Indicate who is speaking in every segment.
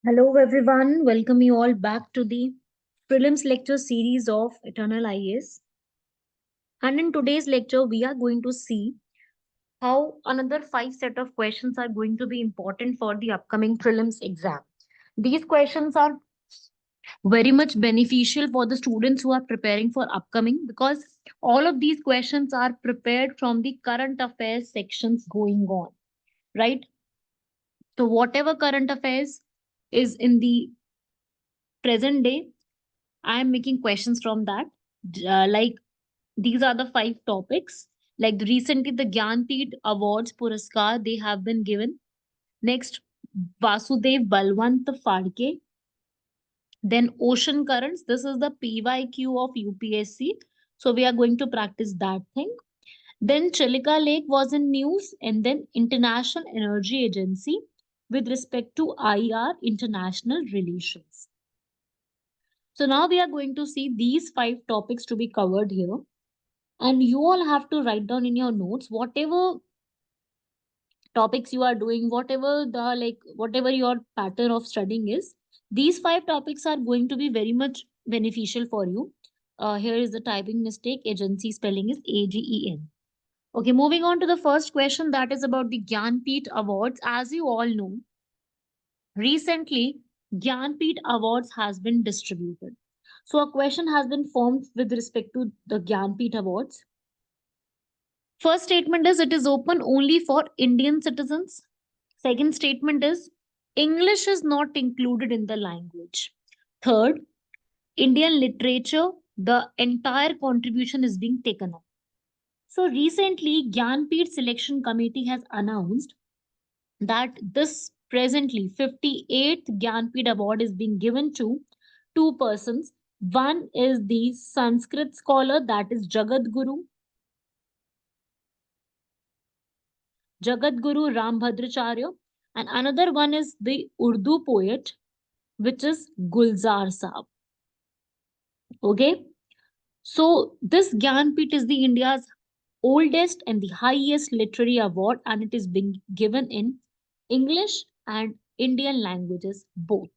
Speaker 1: Hello, everyone. Welcome you all back to the prelims lecture series of Eternal IAS. And in today's lecture, we are going to see how another five set of questions are going to be important for the upcoming prelims exam. These questions are very much beneficial for the students who are preparing for upcoming because all of these questions are prepared from the current affairs sections going on, right? So whatever current affairs is in the present day, I am making questions from that. Like these are the five topics. Like recently, the Gyanpith Awards Puraskar they have been given. Next, Vasudev Balwant Phadke. Then Ocean Currents. This is the PYQ of UPSC. So we are going to practice that thing. Then Chilika Lake was in news, and then International Energy Agency with respect to IR international relations. So now we are going to see these five topics to be covered here. And you all have to write down in your notes whatever topics you are doing, whatever your pattern of studying is. These five topics are going to be very much beneficial for you. Here is the typing mistake. Agency spelling is AGEN. Okay, moving on to the first question that is about the Gyanpith Awards. As you all know, recently Gyanpith Awards has been distributed. So a question has been formed with respect to the Gyanpith Awards. First statement is it is open only for Indian citizens. Second statement is English is not included in the language. Third, Indian literature, the entire contribution is being taken up. So recently, Gyanpith Selection Committee has announced that this presently 58th Gyanpith Award is being given to two persons. One is the Sanskrit scholar, that is Jagat Guru Ram Bhadracharya, and another one is the Urdu poet, which is Gulzar Saab. Okay, so this Gyanpith is the India's oldest and the highest literary award, and it is being given in English and Indian languages both.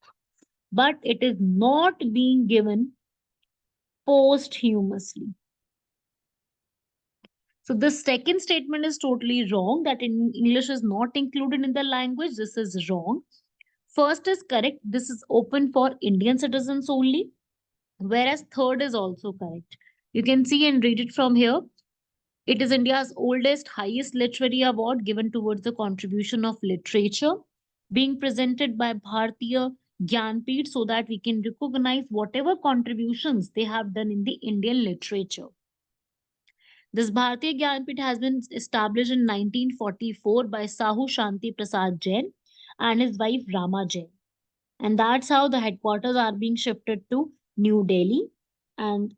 Speaker 1: But it is not being given posthumously. So the second statement is totally wrong that in English is not included in the language. This is wrong. First is correct. This is open for Indian citizens only. Whereas third is also correct. You can see and read it from here. It is India's oldest, highest literary award given towards the contribution of literature, being presented by Bharatiya Gyanpith so that we can recognize whatever contributions they have done in the Indian literature. This Bharatiya Gyanpith has been established in 1944 by Sahu Shanti Prasad Jain and his wife Rama Jain. And that's how the headquarters are being shifted to New Delhi. And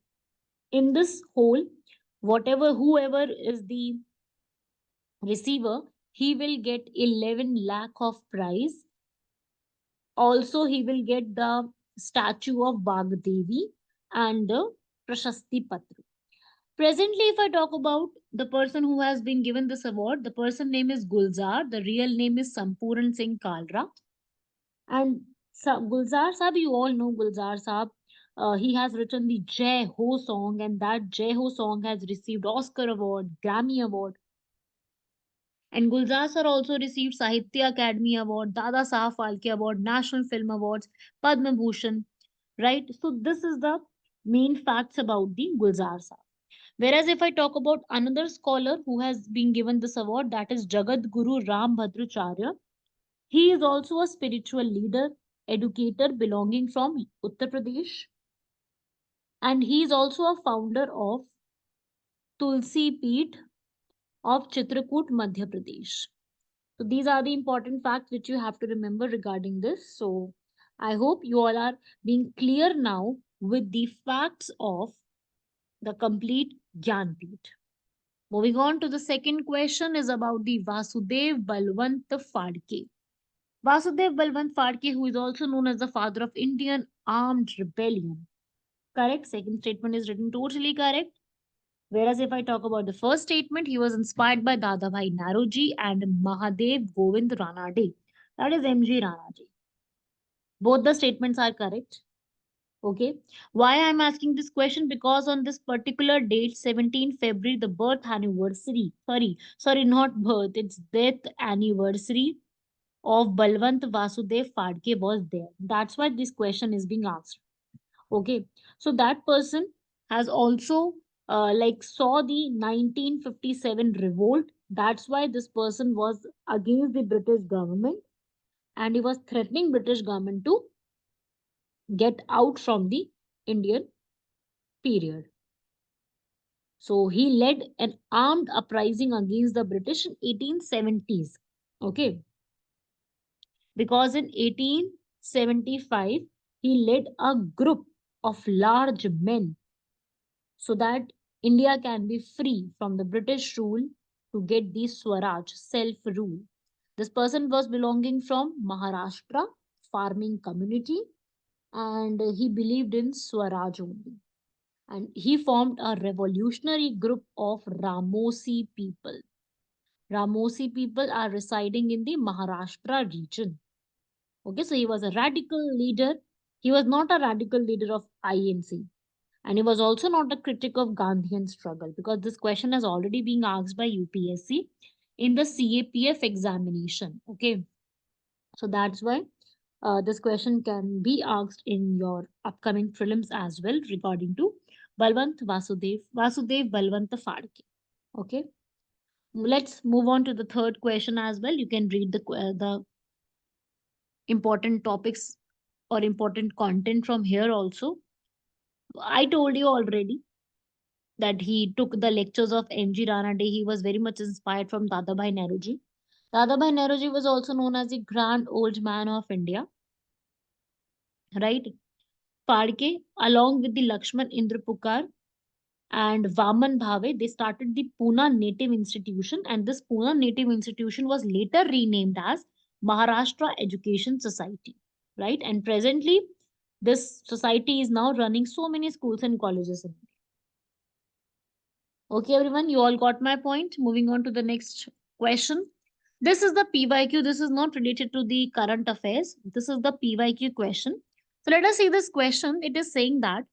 Speaker 1: in this whole, whoever is the receiver, he will get 11 lakh of prize. Also, he will get the statue of Bagdevi and the Prashasti Patra. Presently, if I talk about the person who has been given this award, the person name is Gulzar. The real name is Sampuran Singh Kalra. And Gulzar Saab, you all know Gulzar Saab. He has written the Jai Ho song, and that Jai Ho song has received Oscar Award, Grammy Award. And Gulzar sir also received Sahitya Academy Award, Dada Saheb Phalke Award, National Film Awards, Padma Bhushan, right? So this is the main facts about the Gulzar Saab. Whereas if I talk about another scholar who has been given this award, that is Jagat Guru Ram Bhadracharya. He is also a spiritual leader, educator belonging from Uttar Pradesh. And he is also a founder of Tulsi Peeth of Chitrakoot, Madhya Pradesh. So these are the important facts which you have to remember regarding this. So I hope you all are being clear now with the facts of the complete Gyanpith. Moving on to the second question is about the Vasudev Balwant Phadke. Vasudev Balwant Phadke, who is also known as the father of Indian armed rebellion. Correct. Second statement is written totally correct. Whereas if I talk about the first statement, he was inspired by Dadabhai Naroji and Mahadev Govind Ranade. That is MG Ranaji. Both the statements are correct. Okay. Why I'm asking this question? Because on this particular date, 17 February, the birth anniversary, sorry, not birth, it's death anniversary of Balwant Vasudev Phadke was there. That's why this question is being asked. Okay. So that person has also like saw the 1957 revolt. That's why this person was against the British government, and he was threatening British government to get out from the Indian period. So he led an armed uprising against the British in 1870s. Okay, because in 1875 he led a group of large men so that India can be free from the British rule to get the Swaraj self rule. This person was belonging from Maharashtra farming community, and he believed in Swaraj only. And he formed a revolutionary group of Ramosi people. Ramosi people are residing in the Maharashtra region. Okay, so he was a radical leader. He was not a radical leader of INC. And he was also not a critic of Gandhian struggle, because this question has already been asked by UPSC in the CAPF examination. Okay, so that's why this question can be asked in your upcoming prelims as well regarding to Vasudev Balwant Phadke. Okay, let's move on to the third question as well. You can read the important topics or important content from here also. I told you already that he took the lectures of MG Ranade. He was very much inspired from Dadabhai Nehruji. Dadabhai Nehruji was also known as the grand old man of India, right? Phadke, along with the Lakshman Indrapukar and Vaman Bhave, they started the Pune Native Institution, and this Pune Native Institution was later renamed as Maharashtra Education Society, right? And presently, this society is now running so many schools and colleges in India. Okay, everyone, you all got my point. Moving on to the next question. This is the PYQ. This is not related to the current affairs. This is the PYQ question. So let us see this question. It is saying that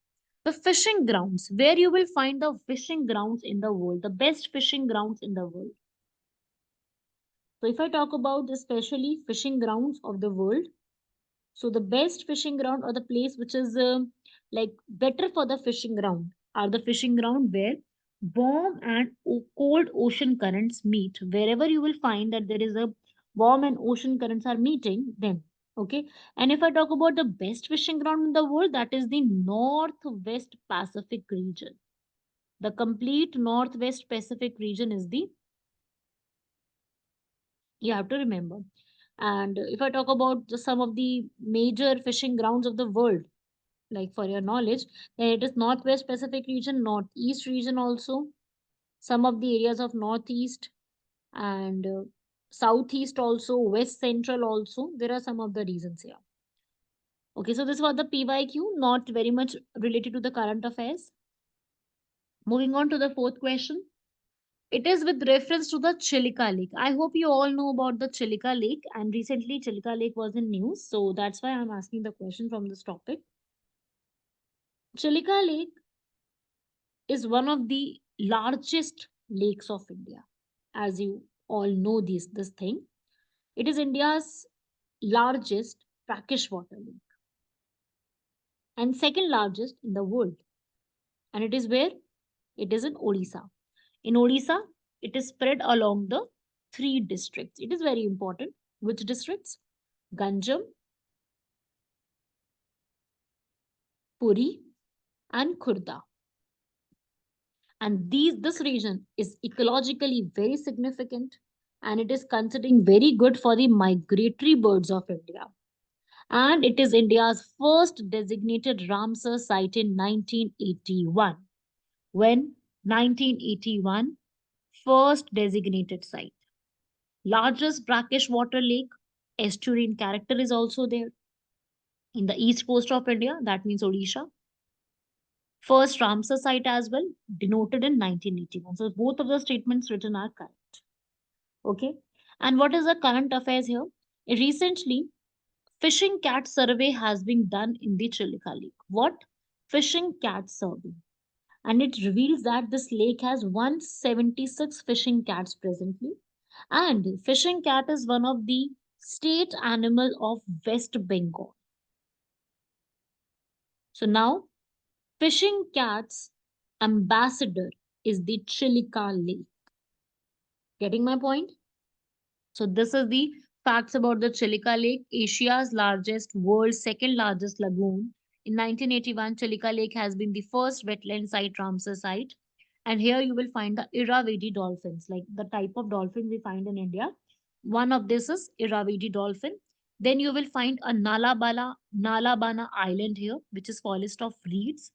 Speaker 1: the fishing grounds, where you will find the fishing grounds in the world, the best fishing grounds in the world. So if I talk about especially fishing grounds of the world, so the best fishing ground or the place which is like better for the fishing ground are the fishing ground where warm and cold ocean currents meet. Wherever you will find that there is a warm and ocean currents are meeting, then okay. And if I talk about the best fishing ground in the world, that is the Northwest Pacific region. The complete Northwest Pacific region is the, you have to remember. And if I talk about some of the major fishing grounds of the world, like for your knowledge, then it is Northwest Pacific region, Northeast region also, some of the areas of Northeast and Southeast also, West Central also. There are some of the reasons here. Okay, so this was the PYQ, not very much related to the current affairs. Moving on to the fourth question. It is with reference to the Chilika Lake. I hope you all know about the Chilika Lake, and recently Chilika Lake was in news, so that's why I'm asking the question from this topic. Chilika Lake is one of the largest lakes of India. As you all know this thing. It is India's largest brackish water lake and second largest in the world. And it is where? It is in Odisha. In Odisha, it is spread along the three districts. It is very important. Which districts? Ganjam, Puri, and Khurda. And this region is ecologically very significant, and it is considering very good for the migratory birds of India. And it is India's first designated Ramsar site in 1981. When? 1981, first designated site. Largest brackish water lake, estuarine character is also there in the east coast of India, that means Odisha. First Ramsar site as well, denoted in 1981. So both of the statements written are correct. Okay. And what is the current affairs here? Recently, Fishing cat survey has been done in the Chilika Lake. What? Fishing cat survey. And it reveals that this lake has 176 fishing cats presently. And fishing cat is one of the state animal of West Bengal. So now, fishing cat's ambassador is the Chilika Lake. Getting my point? So this is the facts about the Chilika Lake, Asia's largest, world's second largest lagoon. In 1981, Chilika Lake has been the first wetland site Ramsar site. And here you will find the Irrawaddy dolphins, like the type of dolphin we find in India. One of this is Irrawaddy dolphin. Then you will find a Nalabana island here, which is forest of reeds.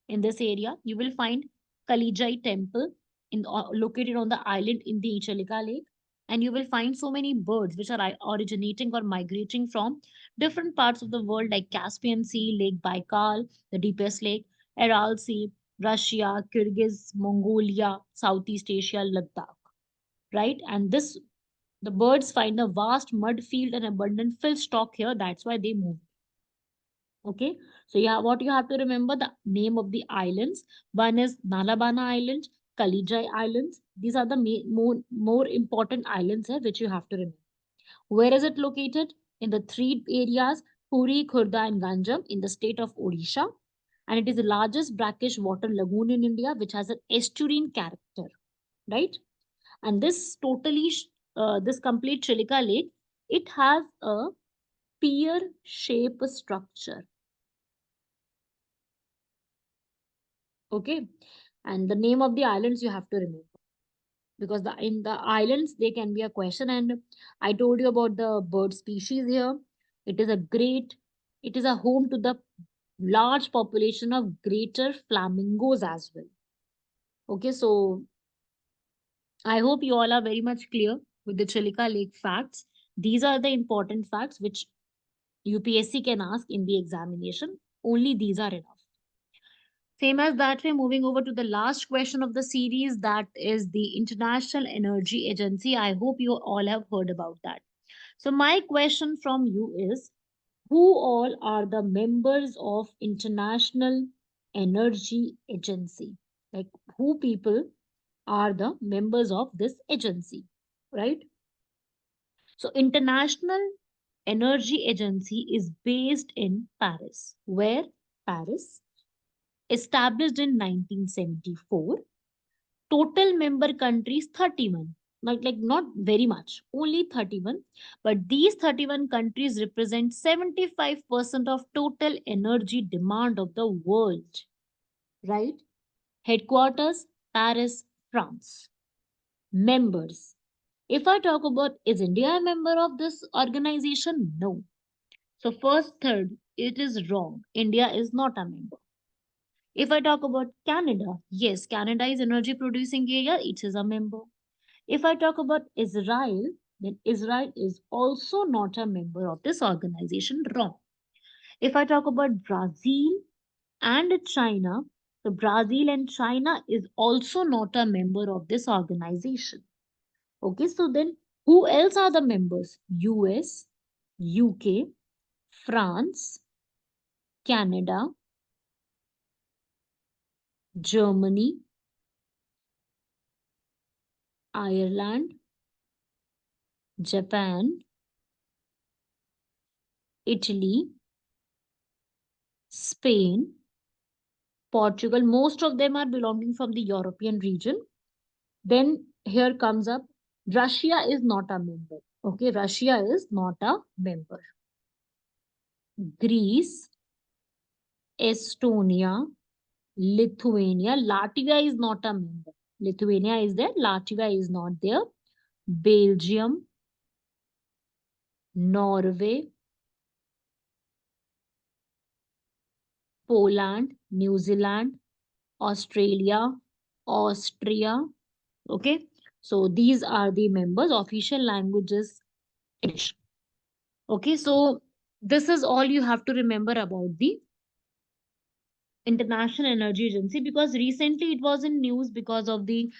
Speaker 1: In this area, you will find Kalijai temple located on the island in the Chalika lake. And you will find so many birds which are originating or migrating from different parts of the world like Caspian Sea, Lake Baikal, the deepest lake, Aral Sea, Russia, Kyrgyz, Mongolia, Southeast Asia, Ladakh, right? And this the birds find a vast mud field and abundant fish stock here. That's why they move. Okay, so yeah, what you have to remember the name of the islands. One is Nalabana Island, Kalijai Islands. These are the more important islands here which you have to remember. Where is it located? In the three areas Puri, Khurda, and Ganjam in the state of Odisha. And it is the largest brackish water lagoon in India which has an estuarine character, right? And this complete Chilika Lake, it has a pear shape structure. Okay, and the name of the islands you have to remember because in the islands they can be a question. And I told you about the bird species here. It is a great, it is a home to the large population of greater flamingos as well. Okay, so I hope you all are very much clear with the Chilika Lake facts. These are the important facts which UPSC can ask in the examination. Only these are enough. Same as that, we're moving over to the last question of the series, that is the International Energy Agency. I hope you all have heard about that. So, my question from you is, who all are the members of International Energy Agency? Like, who people are the members of this agency, right? So, International Energy Agency is based in Paris. Where? Paris. Established in 1974. Total member countries 31. Not very much, only 31. But these 31 countries represent 75% of total energy demand of the world, right? Headquarters, Paris, France. Members. If I talk about, is India a member of this organization? No. So first, third, it is wrong. India is not a member. If I talk about Canada, yes, Canada is energy producing area, it is a member. If I talk about Israel, then Israel is also not a member of this organization. Wrong. If I talk about Brazil and China, so Brazil and China is also not a member of this organization. Okay, so then who else are the members? US, UK, France, Canada, Germany, Ireland, Japan, Italy, Spain, Portugal. Most of them are belonging from the European region. Then here comes up Russia is not a member. Okay, Russia is not a member. Greece, Estonia, Lithuania. Latvia is not a member. Lithuania is there, Latvia is not there. Belgium, Norway, Poland, New Zealand, Australia, Austria. Okay, so these are the members. Official languages English. Okay, so this is all you have to remember about the International Energy Agency, because recently it was in news because of the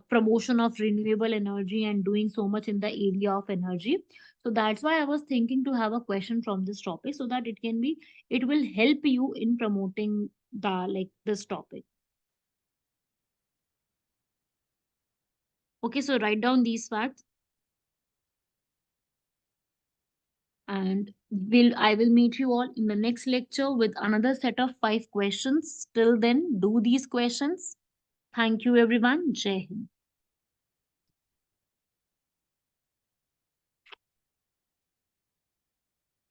Speaker 1: promotion of renewable energy and doing so much in the area of energy. So that's why I was thinking to have a question from this topic so that it will help you in promoting this topic. Okay, so write down these facts, and I will meet you all in the next lecture with another set of 5 questions. Till then, do these questions. Thank you everyone. Jai Hind.